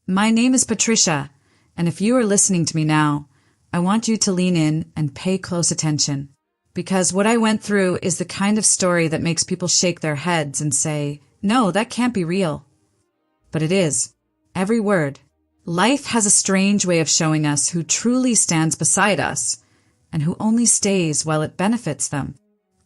My name is Patricia, and if you are listening to me now, I want you to lean in and pay close attention. Because what I went through is the kind of story that makes people shake their heads and say, "No, that can't be real." But it is. Every word. Life has a strange way of showing us who truly stands beside us and who only stays while it benefits them.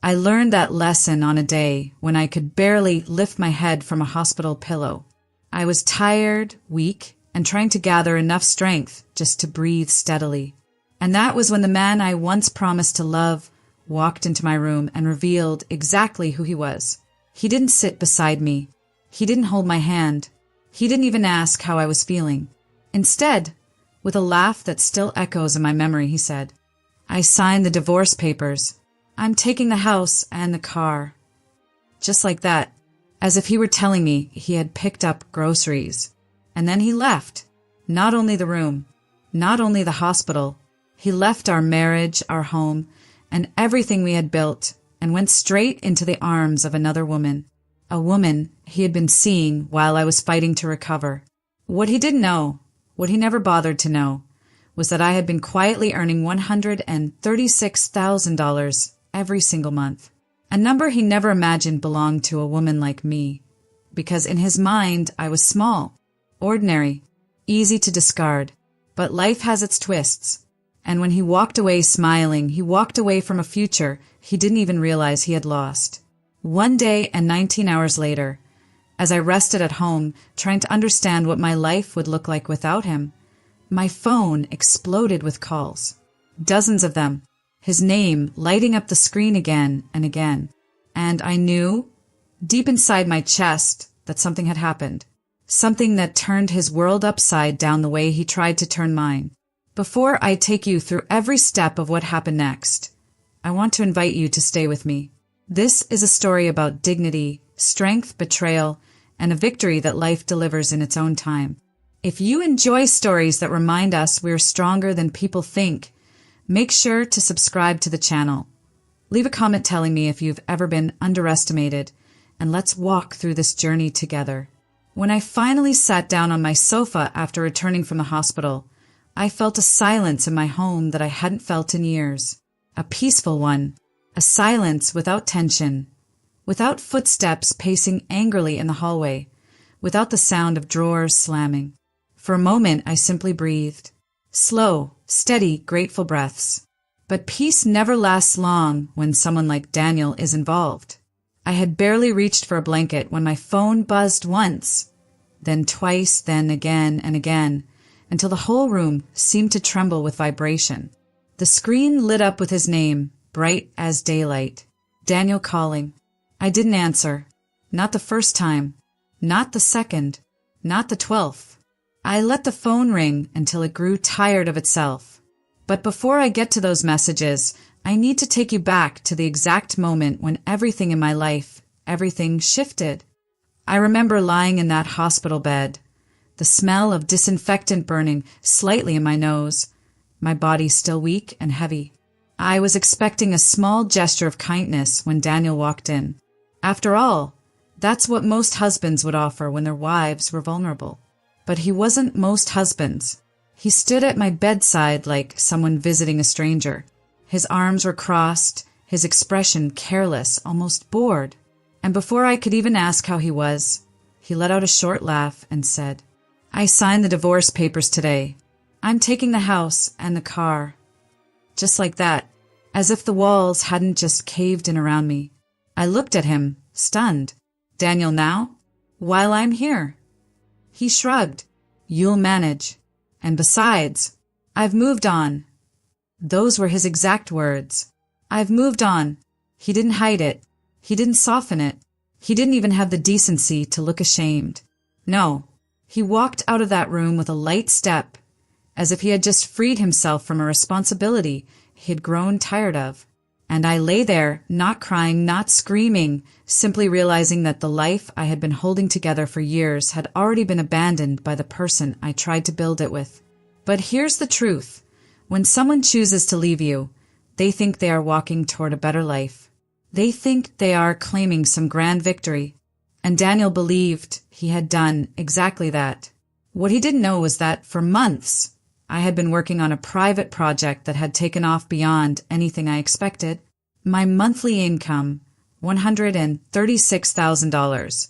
I learned that lesson on a day when I could barely lift my head from a hospital pillow. I was tired, weak, and trying to gather enough strength just to breathe steadily. And that was when the man I once promised to love walked into my room and revealed exactly who he was. He didn't sit beside me. He didn't hold my hand. He didn't even ask how I was feeling. Instead, with a laugh that still echoes in my memory, he said, "I signed the divorce papers. I'm taking the house and the car." Just like that, as if he were telling me he had picked up groceries. And then he left. Not only the room, not only the hospital, he left our marriage, our home, and everything we had built, and went straight into the arms of another woman. A woman he had been seeing while I was fighting to recover. What he didn't know, what he never bothered to know, was that I had been quietly earning $136,000 every single month. A number he never imagined belonged to a woman like me, because in his mind I was small, ordinary, easy to discard. But life has its twists, and when he walked away smiling, he walked away from a future he didn't even realize he had lost. One day and 19 hours later, as I rested at home trying to understand what my life would look like without him, my phone exploded with calls. Dozens of them. His name lighting up the screen again and again. And I knew, deep inside my chest, that something had happened. Something that turned his world upside down the way he tried to turn mine. Before I take you through every step of what happened next, I want to invite you to stay with me. This is a story about dignity, strength, betrayal, and a victory that life delivers in its own time. If you enjoy stories that remind us we're stronger than people think, make sure to subscribe to the channel. Leave a comment telling me if you've ever been underestimated, and let's walk through this journey together. When I finally sat down on my sofa after returning from the hospital, I felt a silence in my home that I hadn't felt in years. A peaceful one, a silence without tension, without footsteps pacing angrily in the hallway, without the sound of drawers slamming. For a moment, I simply breathed. Slow, steady, grateful breaths. But peace never lasts long when someone like Daniel is involved. I had barely reached for a blanket when my phone buzzed once, then twice, then again and again, until the whole room seemed to tremble with vibration. The screen lit up with his name, bright as daylight. Daniel calling. I didn't answer. Not the first time. Not the second. Not the 12th. I let the phone ring until it grew tired of itself. But before I get to those messages, I need to take you back to the exact moment when everything in my life, everything shifted. I remember lying in that hospital bed, the smell of disinfectant burning slightly in my nose, my body still weak and heavy. I was expecting a small gesture of kindness when Daniel walked in. After all, that's what most husbands would offer when their wives were vulnerable. But he wasn't most husbands. He stood at my bedside like someone visiting a stranger. His arms were crossed, his expression careless, almost bored. And before I could even ask how he was, he let out a short laugh and said, "I signed the divorce papers today. I'm taking the house and the car." Just like that, as if the walls hadn't just caved in around me. I looked at him, stunned. "Daniel now? While I'm here?" He shrugged. "You'll manage. And besides, I've moved on." Those were his exact words. I've moved on. He didn't hide it. He didn't soften it. He didn't even have the decency to look ashamed. No, he walked out of that room with a light step, as if he had just freed himself from a responsibility he had grown tired of. And I lay there, not crying, not screaming, simply realizing that the life I had been holding together for years had already been abandoned by the person I tried to build it with. But here's the truth. When someone chooses to leave you, they think they are walking toward a better life. They think they are claiming some grand victory. And Daniel believed he had done exactly that. What he didn't know was that for months, I had been working on a private project that had taken off beyond anything I expected. My monthly income, $136,000,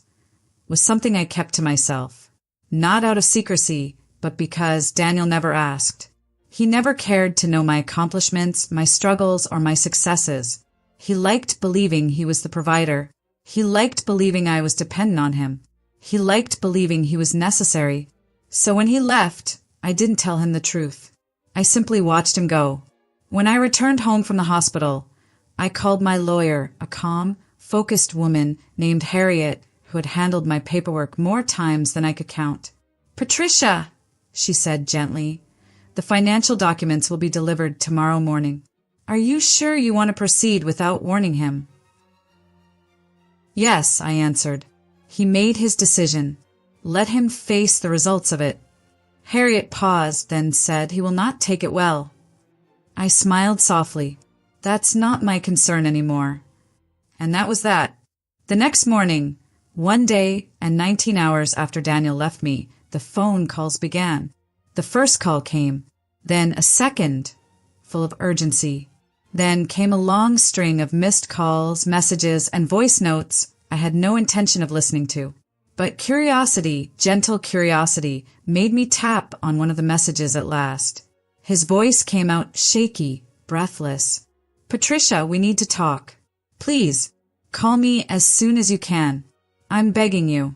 was something I kept to myself. Not out of secrecy, but because Daniel never asked. He never cared to know my accomplishments, my struggles, or my successes. He liked believing he was the provider. He liked believing I was dependent on him. He liked believing he was necessary. So when he left, I didn't tell him the truth. I simply watched him go. When I returned home from the hospital, I called my lawyer, a calm, focused woman named Harriet, who had handled my paperwork more times than I could count. "Patricia," she said gently, "the financial documents will be delivered tomorrow morning. Are you sure you want to proceed without warning him?" "Yes," I answered. "He made his decision. Let him face the results of it." Harriet paused, then said, "He will not take it well." I smiled softly. "That's not my concern anymore." And that was that. The next morning, 1 day and 19 hours after Daniel left me, the phone calls began. The first call came, then a second, full of urgency. Then came a long string of missed calls, messages, and voice notes I had no intention of listening to. But curiosity, gentle curiosity, made me tap on one of the messages at last. His voice came out shaky, breathless. "Patricia, we need to talk. Please, call me as soon as you can. I'm begging you."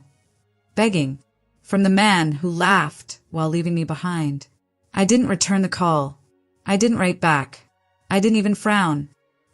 Begging. From the man who laughed while leaving me behind. I didn't return the call. I didn't write back. I didn't even frown.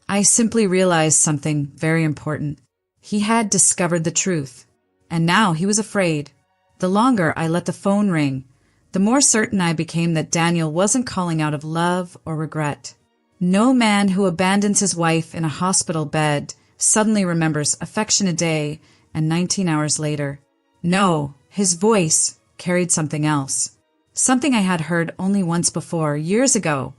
I simply realized something very important. He had discovered the truth. And now he was afraid. The longer I let the phone ring, the more certain I became that Daniel wasn't calling out of love or regret. No man who abandons his wife in a hospital bed suddenly remembers affection a day and 19 hours later. No, his voice carried something else. Something I had heard only once before, years ago,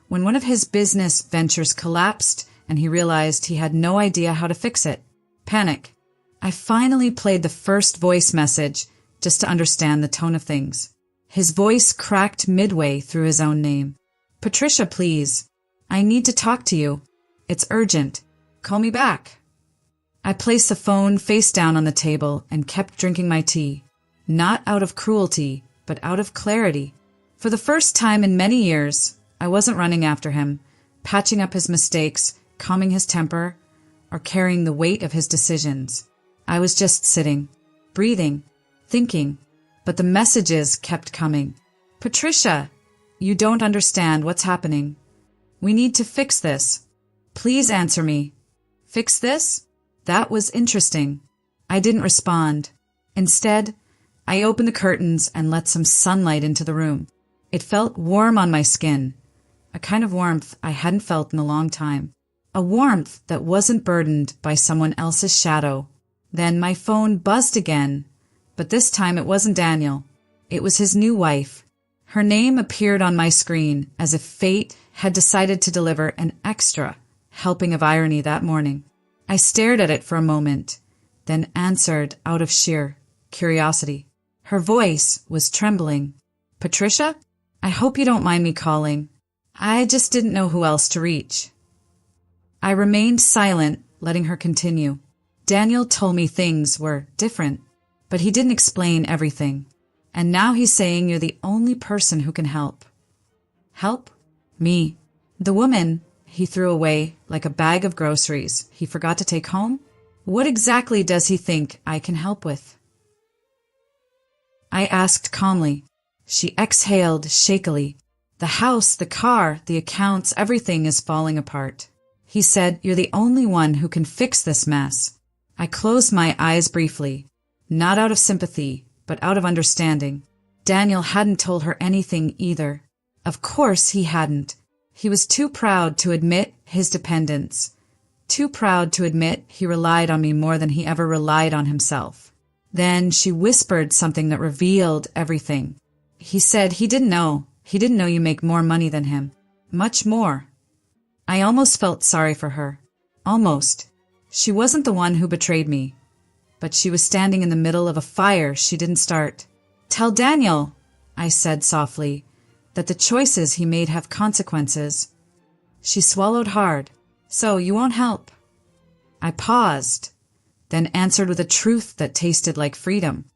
when one of his business ventures collapsed and he realized he had no idea how to fix it. Panic. I finally played the first voice message just to understand the tone of things. His voice cracked midway through his own name. "Patricia, please. I need to talk to you. It's urgent. Call me back." I placed the phone face down on the table and kept drinking my tea. Not out of cruelty, but out of clarity. For the first time in many years, I wasn't running after him, patching up his mistakes, calming his temper, or carrying the weight of his decisions. I was just sitting, breathing, thinking, but the messages kept coming. "Patricia, you don't understand what's happening. We need to fix this. Please answer me." Fix this? That was interesting. I didn't respond. Instead, I opened the curtains and let some sunlight into the room. It felt warm on my skin, a kind of warmth I hadn't felt in a long time. A warmth that wasn't burdened by someone else's shadow. Then my phone buzzed again, but this time it wasn't Daniel. It was his new wife. Her name appeared on my screen as if fate had decided to deliver an extra helping of irony that morning. I stared at it for a moment, then answered out of sheer curiosity. Her voice was trembling. "Patricia, I hope you don't mind me calling. I just didn't know who else to reach." I remained silent, letting her continue. "Daniel told me things were different, but he didn't explain everything. And now he's saying you're the only person who can help." "Help? Me? The woman he threw away like a bag of groceries he forgot to take home? What exactly does he think I can help with?" I asked calmly. She exhaled shakily. "The house, the car, the accounts, everything is falling apart. He said, you're the only one who can fix this mess." I closed my eyes briefly, not out of sympathy, but out of understanding. Daniel hadn't told her anything either. Of course he hadn't. He was too proud to admit his dependence, too proud to admit he relied on me more than he ever relied on himself. Then she whispered something that revealed everything. "He said he didn't know. He didn't know you make more money than him. Much more." I almost felt sorry for her. Almost. She wasn't the one who betrayed me, but she was standing in the middle of a fire she didn't start. "Tell Daniel," I said softly, that the choices he made have consequences. She swallowed hard. So you won't help? I paused, then answered with a truth that tasted like freedom.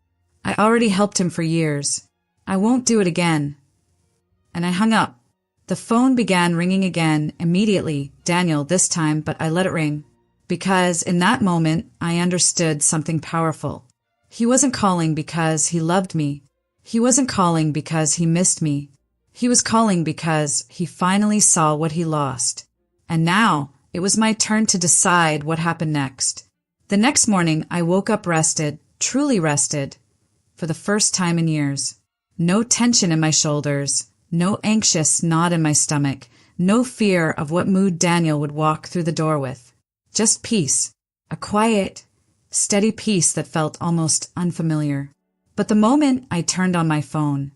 I already helped him for years. I won't do it again. And I hung up. The phone began ringing again, immediately, Daniel this time, but I let it ring. Because in that moment, I understood something powerful. He wasn't calling because he loved me. He wasn't calling because he missed me. He was calling because he finally saw what he lost. And now, it was my turn to decide what happened next. The next morning, I woke up rested, truly rested, for the first time in years. No tension in my shoulders, no anxious knot in my stomach, no fear of what mood Daniel would walk through the door with. Just peace, a quiet, steady peace that felt almost unfamiliar. But the moment I turned on my phone,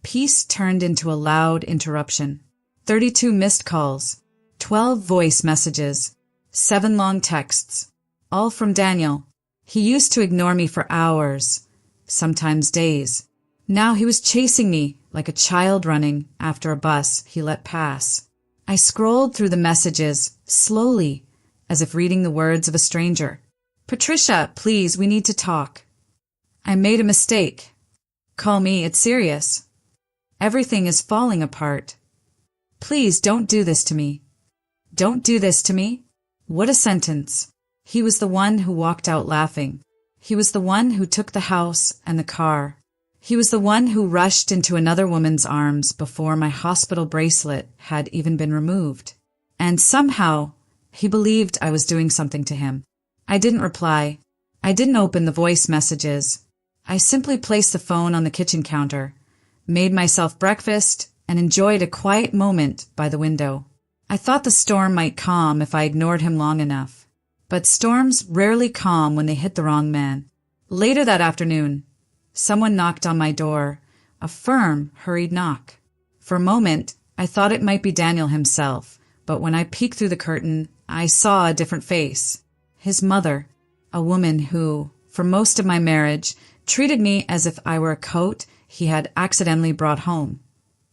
peace turned into a loud interruption. 32 missed calls, 12 voice messages, 7 long texts, all from Daniel. He used to ignore me for hours, sometimes days. Now he was chasing me like a child running after a bus he let pass. I scrolled through the messages, slowly, as if reading the words of a stranger. Patricia, please, we need to talk. I made a mistake. Call me, it's serious. Everything is falling apart. Please don't do this to me. Don't do this to me? What a sentence. He was the one who walked out laughing. He was the one who took the house and the car. He was the one who rushed into another woman's arms before my hospital bracelet had even been removed. And somehow, he believed I was doing something to him. I didn't reply. I didn't open the voice messages. I simply placed the phone on the kitchen counter, made myself breakfast, and enjoyed a quiet moment by the window. I thought the storm might calm if I ignored him long enough. But storms rarely calm when they hit the wrong man. Later that afternoon, someone knocked on my door, a firm, hurried knock. For a moment, I thought it might be Daniel himself, but when I peeked through the curtain, I saw a different face. His mother, a woman who, for most of my marriage, treated me as if I were a coat he had accidentally brought home.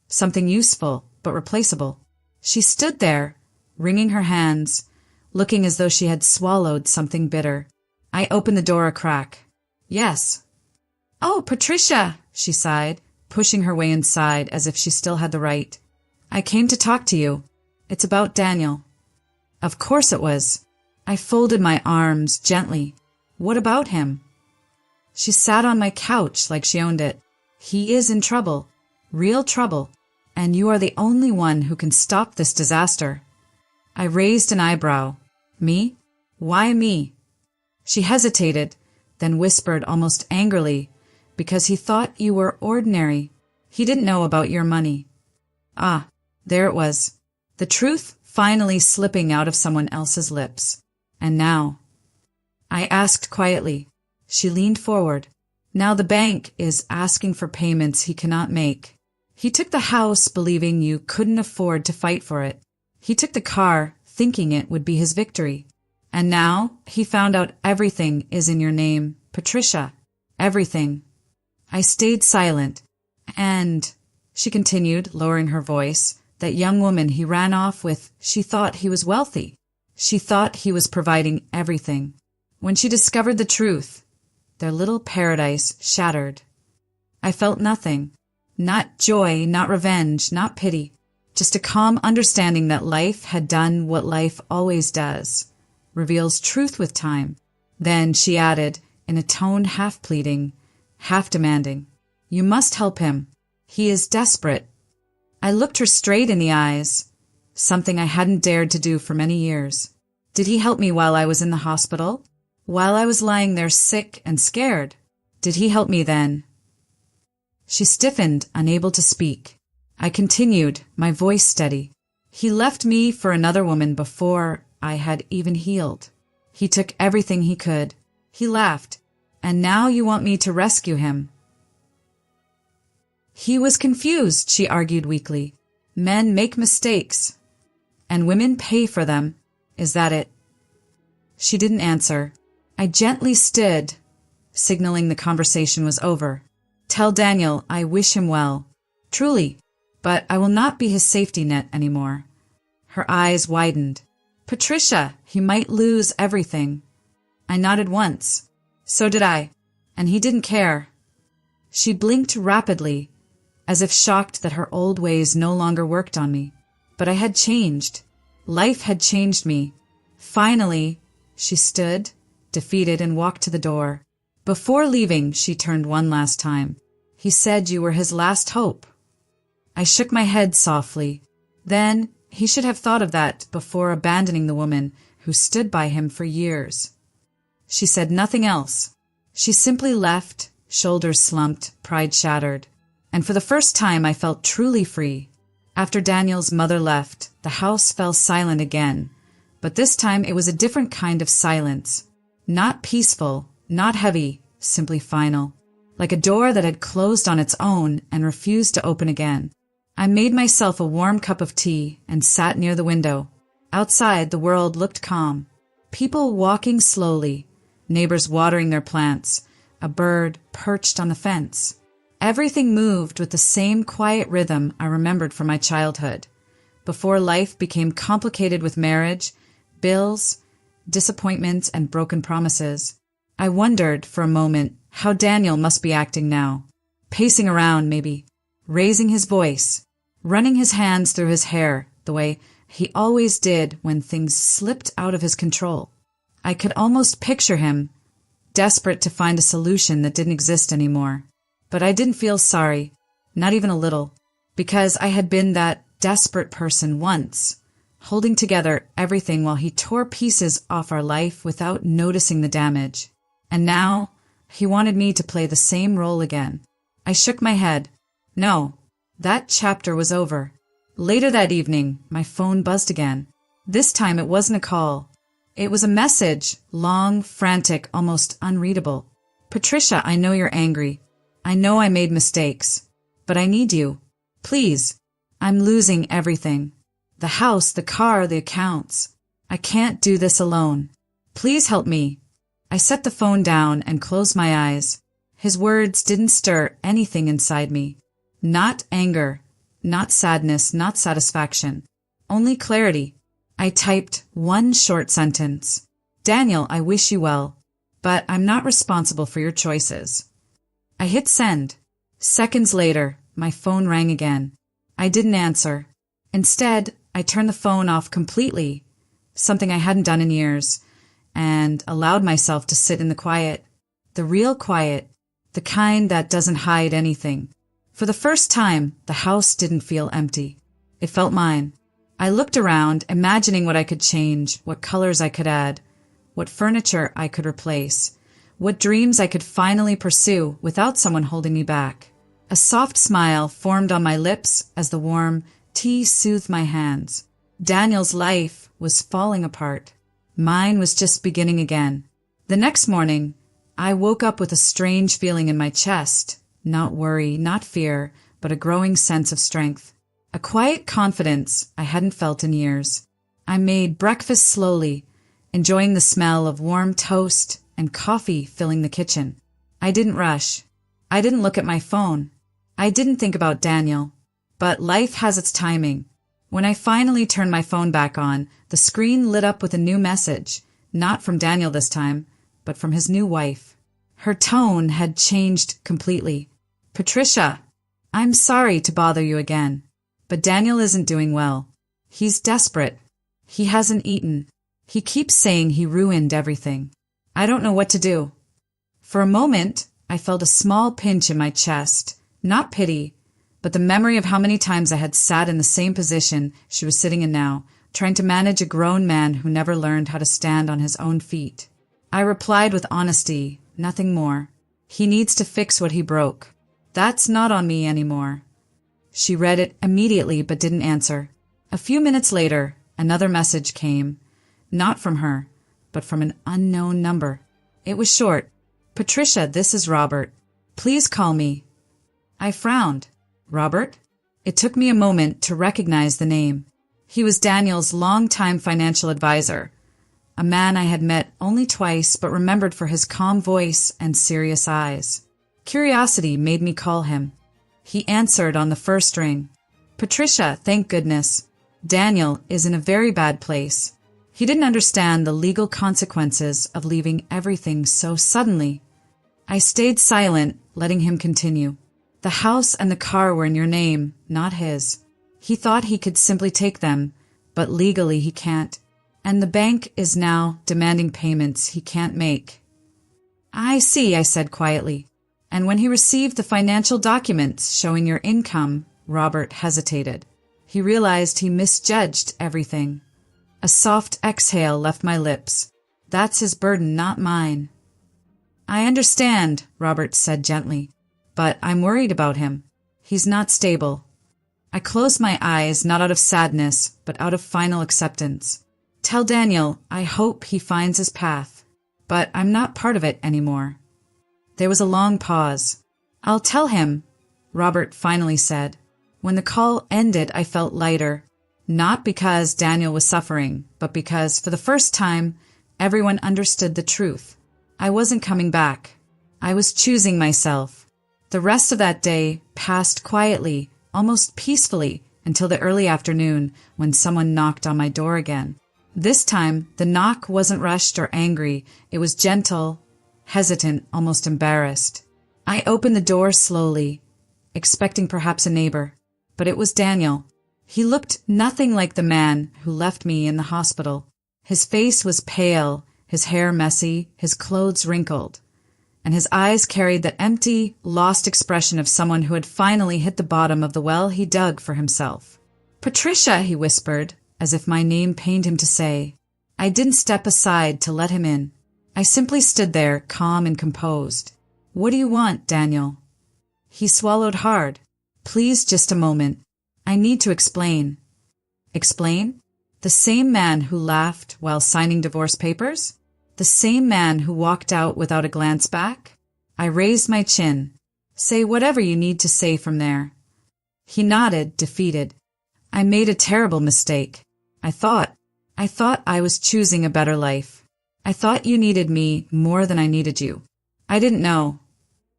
Something useful, but replaceable. She stood there, wringing her hands, looking as though she had swallowed something bitter. I opened the door a crack. Yes. Oh, Patricia, she sighed, pushing her way inside as if she still had the right. I came to talk to you. It's about Daniel. Of course it was. I folded my arms gently. What about him? She sat on my couch like she owned it. He is in trouble, real trouble, and you are the only one who can stop this disaster. I raised an eyebrow. Me? Why me? She hesitated, then whispered almost angrily, because he thought you were ordinary. He didn't know about your money. Ah, there it was. The truth finally slipping out of someone else's lips. And now? I asked quietly. She leaned forward. Now the bank is asking for payments he cannot make. He took the house believing you couldn't afford to fight for it. He took the car thinking it would be his victory. And now he found out everything is in your name, Patricia. Everything. I stayed silent. And, she continued, lowering her voice, that young woman he ran off with, she thought he was wealthy. She thought he was providing everything. When she discovered the truth, their little paradise shattered. I felt nothing. Not joy, not revenge, not pity. Just a calm understanding that life had done what life always does. Reveals truth with time. Then she added, in a tone half pleading, half demanding, you must help him. He is desperate. I looked her straight in the eyes, something I hadn't dared to do for many years. Did he help me while I was in the hospital? While I was lying there sick and scared? Did he help me then? She stiffened, unable to speak. I continued, my voice steady. He left me for another woman before I had even healed. He took everything he could. He laughed. And now you want me to rescue him. He was confused, she argued weakly. Men make mistakes. And women pay for them. Is that it? She didn't answer. I gently stood, signaling the conversation was over. Tell Daniel I wish him well. Truly. But I will not be his safety net anymore. Her eyes widened. Patricia, he might lose everything. I nodded once. So did I. And he didn't care. She blinked rapidly, as if shocked that her old ways no longer worked on me. But I had changed. Life had changed me. Finally, she stood, defeated, and walked to the door. Before leaving, she turned one last time. He said you were his last hope. I shook my head softly. Then, he should have thought of that before abandoning the woman who stood by him for years. She said nothing else. She simply left, shoulders slumped, pride shattered. And for the first time I felt truly free. After Daniel's mother left, the house fell silent again. But this time it was a different kind of silence. Not peaceful, not heavy, simply final. Like a door that had closed on its own and refused to open again. I made myself a warm cup of tea and sat near the window. Outside, the world looked calm. People walking slowly, neighbors watering their plants, a bird perched on the fence. Everything moved with the same quiet rhythm I remembered from my childhood, before life became complicated with marriage, bills, disappointments, and broken promises. I wondered, for a moment, how Daniel must be acting now. Pacing around, maybe. Raising his voice. Running his hands through his hair, the way he always did when things slipped out of his control. I could almost picture him, desperate to find a solution that didn't exist anymore. But I didn't feel sorry, not even a little, because I had been that desperate person once, holding together everything while he tore pieces off our life without noticing the damage. And now, he wanted me to play the same role again. I shook my head. No, that chapter was over. Later that evening, my phone buzzed again. This time it wasn't a call. It was a message, long, frantic, almost unreadable. Patricia, I know you're angry. I know I made mistakes. But I need you. Please. I'm losing everything. The house, the car, the accounts. I can't do this alone. Please help me. I set the phone down and closed my eyes. His words didn't stir anything inside me. Not anger, not sadness, not satisfaction. Only clarity. I typed one short sentence. Daniel, I wish you well, but I'm not responsible for your choices. I hit send. Seconds later, my phone rang again. I didn't answer. Instead, I turned the phone off completely, something I hadn't done in years, and allowed myself to sit in the quiet. The real quiet, the kind that doesn't hide anything. For the first time, the house didn't feel empty. It felt mine. I looked around, imagining what I could change, what colors I could add, what furniture I could replace, what dreams I could finally pursue without someone holding me back. A soft smile formed on my lips as the warm tea soothed my hands. Daniel's life was falling apart. Mine was just beginning again. The next morning, I woke up with a strange feeling in my chest. Not worry, not fear, but a growing sense of strength. A quiet confidence I hadn't felt in years. I made breakfast slowly, enjoying the smell of warm toast and coffee filling the kitchen. I didn't rush. I didn't look at my phone. I didn't think about Daniel. But life has its timing. When I finally turned my phone back on, the screen lit up with a new message, not from Daniel this time, but from his new wife. Her tone had changed completely. Patricia, I'm sorry to bother you again, but Daniel isn't doing well. He's desperate. He hasn't eaten. He keeps saying he ruined everything. I don't know what to do. For a moment, I felt a small pinch in my chest, not pity, but the memory of how many times I had sat in the same position she was sitting in now, trying to manage a grown man who never learned how to stand on his own feet. I replied with honesty, nothing more. He needs to fix what he broke. That's not on me anymore. She read it immediately but didn't answer. A few minutes later, another message came, not from her, but from an unknown number. It was short. Patricia, this is Robert. Please call me. I frowned. Robert? It took me a moment to recognize the name. He was Daniel's longtime financial advisor, a man I had met only twice but remembered for his calm voice and serious eyes. Curiosity made me call him. He answered on the first ring. Patricia, thank goodness. Daniel is in a very bad place. He didn't understand the legal consequences of leaving everything so suddenly. I stayed silent, letting him continue. The house and the car were in your name, not his. He thought he could simply take them, but legally he can't. And the bank is now demanding payments he can't make. I see, I said quietly. And when he received the financial documents showing your income, Robert hesitated. He realized he misjudged everything. A soft exhale left my lips. That's his burden, not mine. I understand, Robert said gently, but I'm worried about him. He's not stable. I closed my eyes, not out of sadness, but out of final acceptance. Tell Daniel I hope he finds his path, but I'm not part of it anymore. There was a long pause. I'll tell him, Robert finally said. When the call ended, I felt lighter, not because Daniel was suffering, but because, for the first time, everyone understood the truth. I wasn't coming back. I was choosing myself. The rest of that day passed quietly, almost peacefully, until the early afternoon when someone knocked on my door again. This time, the knock wasn't rushed or angry. It was gentle, hesitant, almost embarrassed. I opened the door slowly, expecting perhaps a neighbor, but it was Daniel. He looked nothing like the man who left me in the hospital. His face was pale, his hair messy, his clothes wrinkled, and his eyes carried that empty, lost expression of someone who had finally hit the bottom of the well he dug for himself. Patricia, he whispered, as if my name pained him to say. I didn't step aside to let him in. I simply stood there, calm and composed. What do you want, Daniel? He swallowed hard. Please, just a moment. I need to explain. Explain? The same man who laughed while signing divorce papers? The same man who walked out without a glance back? I raised my chin. Say whatever you need to say from there. He nodded, defeated. I made a terrible mistake. I thought I was choosing a better life. I thought you needed me more than I needed you. I didn't know.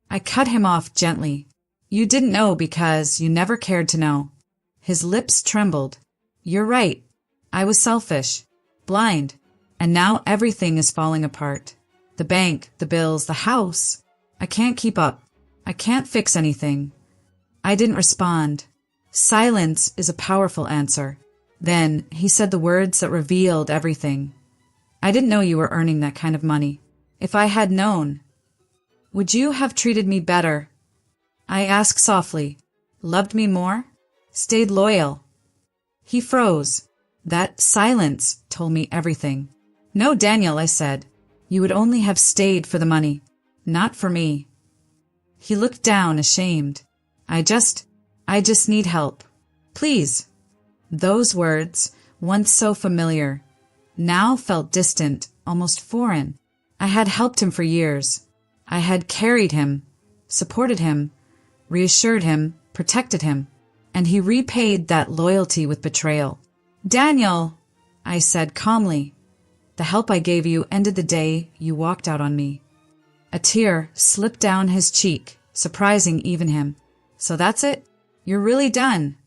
I cut him off gently. You didn't know because you never cared to know. His lips trembled. You're right. I was selfish, blind, and now everything is falling apart. The bank, the bills, the house. I can't keep up. I can't fix anything. I didn't respond. Silence is a powerful answer. Then he said the words that revealed everything. I didn't know you were earning that kind of money. If I had known, would you have treated me better? I asked softly. Loved me more? Stayed loyal? He froze. That silence told me everything. No, Daniel, I said. You would only have stayed for the money, not for me. He looked down, ashamed. I just need help. Please. Those words, once so familiar, now felt distant, almost foreign. I had helped him for years. I had carried him, supported him, reassured him, protected him, and he repaid that loyalty with betrayal. Daniel, I said calmly, the help I gave you ended the day you walked out on me. A tear slipped down his cheek, surprising even him. So that's it? You're really done?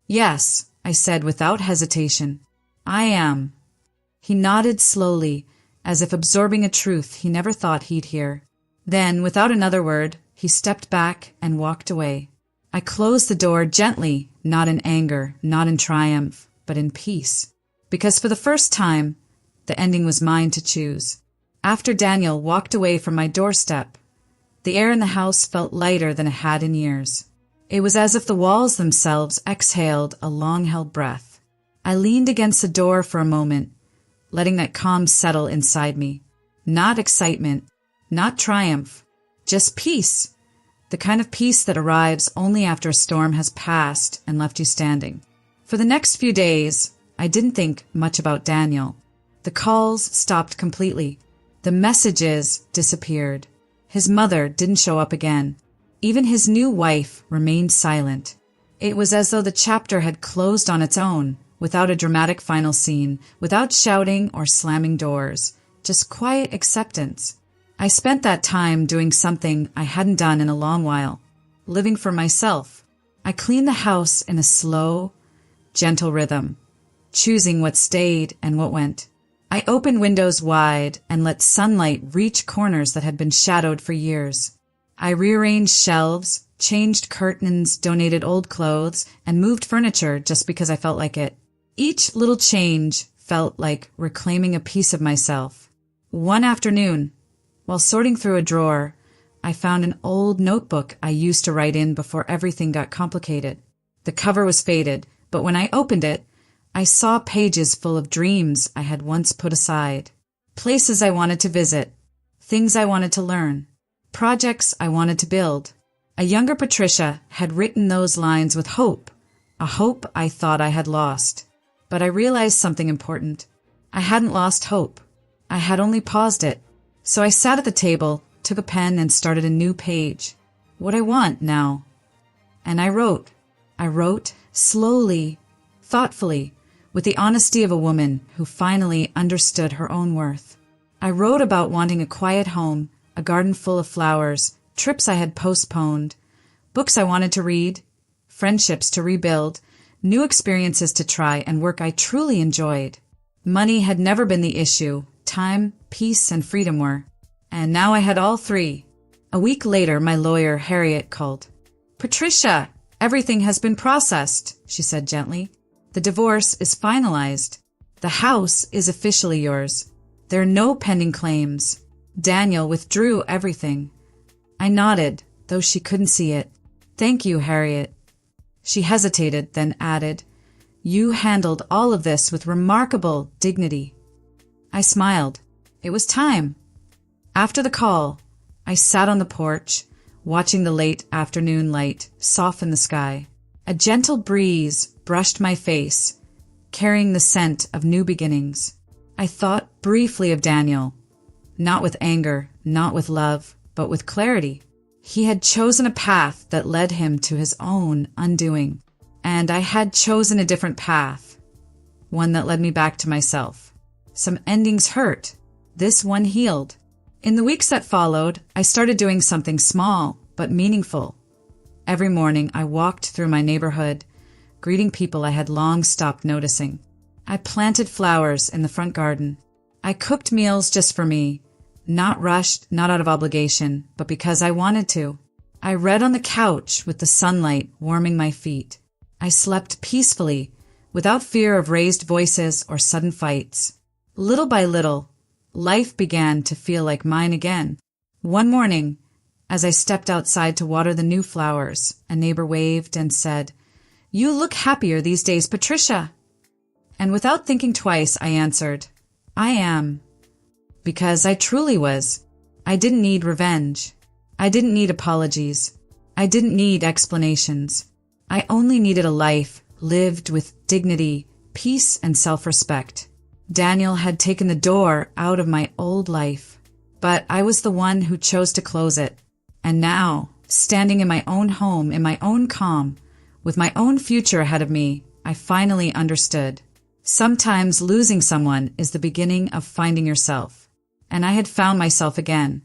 Yes, I said without hesitation. I am. He nodded slowly, as if absorbing a truth he never thought he'd hear. Then, without another word, he stepped back and walked away. I closed the door gently, not in anger, not in triumph, but in peace. Because for the first time, the ending was mine to choose. After Daniel walked away from my doorstep, the air in the house felt lighter than it had in years. It was as if the walls themselves exhaled a long-held breath. I leaned against the door for a moment, letting that calm settle inside me. Not excitement, not triumph, just peace. The kind of peace that arrives only after a storm has passed and left you standing. For the next few days, I didn't think much about Daniel. The calls stopped completely. The messages disappeared. His mother didn't show up again. Even his new wife remained silent. It was as though the chapter had closed on its own, without a dramatic final scene, without shouting or slamming doors, just quiet acceptance. I spent that time doing something I hadn't done in a long while, living for myself. I cleaned the house in a slow, gentle rhythm, choosing what stayed and what went. I opened windows wide and let sunlight reach corners that had been shadowed for years. I rearranged shelves, changed curtains, donated old clothes, and moved furniture just because I felt like it. Each little change felt like reclaiming a piece of myself. One afternoon, while sorting through a drawer, I found an old notebook I used to write in before everything got complicated. The cover was faded, but when I opened it, I saw pages full of dreams I had once put aside. Places I wanted to visit, things I wanted to learn, projects I wanted to build. A younger Patricia had written those lines with hope, a hope I thought I had lost. But I realized something important. I hadn't lost hope. I had only paused it. So I sat at the table, took a pen, and started a new page. What I want now. And I wrote. I wrote slowly, thoughtfully, with the honesty of a woman who finally understood her own worth. I wrote about wanting a quiet home, a garden full of flowers, trips I had postponed, books I wanted to read, friendships to rebuild, new experiences to try, and work I truly enjoyed. Money had never been the issue. Time, peace, and freedom were. And now I had all three. A week later, my lawyer, Harriet, called. "Patricia, everything has been processed," she said gently. "The divorce is finalized. The house is officially yours. There are no pending claims. Daniel withdrew everything." I nodded, though she couldn't see it. "Thank you, Harriet." She hesitated, then added, "You handled all of this with remarkable dignity." I smiled. It was time. After the call, I sat on the porch, watching the late afternoon light soften the sky. A gentle breeze brushed my face, carrying the scent of new beginnings. I thought briefly of Daniel, not with anger, not with love, but with clarity. He had chosen a path that led him to his own undoing, and I had chosen a different path, one that led me back to myself. Some endings hurt. This one healed. In the weeks that followed, I started doing something small but meaningful. Every morning, I walked through my neighborhood, greeting people I had long stopped noticing. I planted flowers in the front garden. I cooked meals just for me, not rushed, not out of obligation, but because I wanted to. I read on the couch with the sunlight warming my feet. I slept peacefully, without fear of raised voices or sudden fights. Little by little, life began to feel like mine again. One morning, as I stepped outside to water the new flowers, a neighbor waved and said, "You look happier these days, Patricia." And without thinking twice, I answered, "I am." Because I truly was. I didn't need revenge. I didn't need apologies. I didn't need explanations. I only needed a life lived with dignity, peace, and self-respect. Daniel had taken the door out of my old life, but I was the one who chose to close it. And now, standing in my own home, in my own calm, with my own future ahead of me, I finally understood. Sometimes losing someone is the beginning of finding yourself. And I had found myself again.